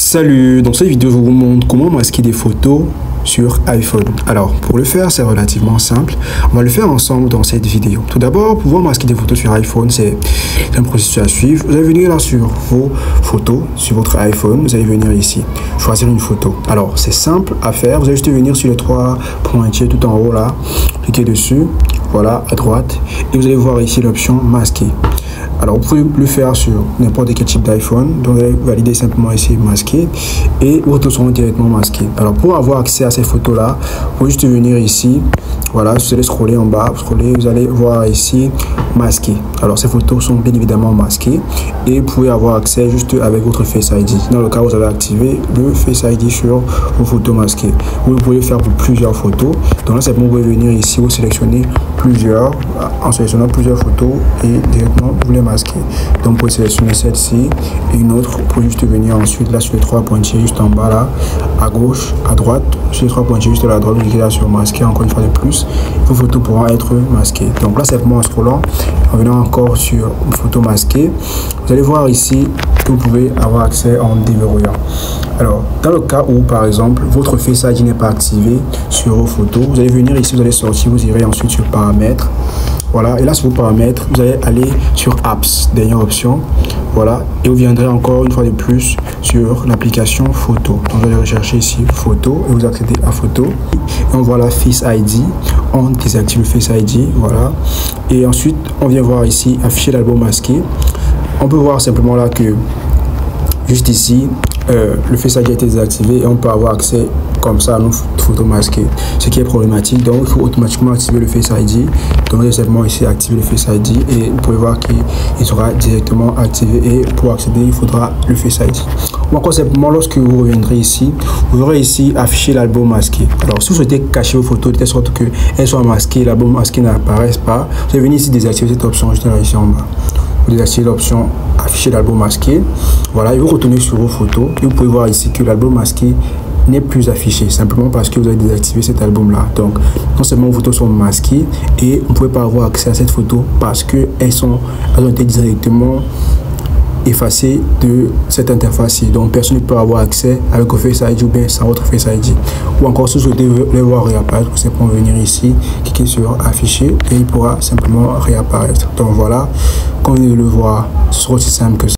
Salut, dans cette vidéo je vous montre comment masquer des photos sur iPhone. Alors pour le faire c'est relativement simple, on va le faire ensemble dans cette vidéo. Tout d'abord, pour pouvoir masquer des photos sur iPhone, c'est un processus à suivre. Vous allez venir là sur vos photos, sur votre iPhone, vous allez venir ici, choisir une photo. Alors c'est simple à faire, vous allez juste venir sur les trois pointillés tout en haut là, cliquez dessus, voilà à droite, et vous allez voir ici l'option masquer. Alors vous pouvez le faire sur n'importe quel type d'iPhone, donc vous allez valider simplement ici masquer et vos photos seront directement masquées. Alors pour avoir accès à ces photos là, vous pouvez juste venir ici, voilà, vous allez scroller en bas, vous allez voir ici masquer. Alors ces photos sont bien évidemment masquées et vous pouvez avoir accès juste avec votre Face ID. Dans le cas où vous avez activé le Face ID sur vos photos masquées, vous pouvez le faire pour plusieurs photos. Donc là simplement vous pouvez venir ici, vous sélectionnez plusieurs, en sélectionnant plusieurs photos et directement vous les masquer. Donc vous pouvez sélectionner celle-ci et une autre, vous pouvez juste venir ensuite là sur les trois pointillés juste en bas là, à gauche, à droite, sur les trois pointillés juste à la droite, vous cliquez là sur masquer encore une fois de plus, vos photos pourront être masquées. Donc là simplement en scrollant, en venant encore sur photos masquées, vous allez voir ici que vous pouvez avoir accès en déverrouillant. Alors dans le cas où par exemple votre Face ID n'est pas activé sur vos photos, vous allez venir ici, vous allez sortir, vous irez ensuite sur paramètres. Voilà, et là sur vos paramètres, vous allez aller sur apps, dernière option, voilà, et vous viendrez encore une fois de plus sur l'application photo. Donc vous allez rechercher ici photo et vous accédez à photo. Et on voit la Face ID, on désactive le Face ID, voilà. Et ensuite, on vient voir ici afficher l'album masqué. On peut voir simplement là que juste ici, le Face ID a été désactivé et on peut avoir accès comme ça à nos photos masquées, ce qui est problématique. Donc il faut automatiquement activer le Face ID. Donc simplement ici activer le Face ID et vous pouvez voir qu'il sera directement activé, et pour accéder il faudra le Face ID. Ou encore simplement lorsque vous reviendrez ici, vous aurez ici affiché l'album masqué. Alors si vous souhaitez cacher vos photos de telle sorte qu'elles soient masquées, l'album masqué n'apparaisse pas, vous allez venir ici désactiver cette option juste là ici en bas. Vous désactivez l'option afficher l'album masqué, voilà, et vous retournez sur vos photos et vous pouvez voir ici que l'album masqué n'est plus affiché, simplement parce que vous avez désactivé cet album là. Donc non seulement vos photos sont masquées et vous ne pouvez pas avoir accès à cette photo parce que elles ont été directement effacées de cette interface. Donc personne ne peut avoir accès avec votre Face ID ou bien sans votre Face ID. Ou encore si vous souhaitez les voir réapparaître, vous simplement venir ici, cliquer sur afficher et il pourra simplement réapparaître. Donc voilà, comme vous le voir, ce sera aussi simple que ça.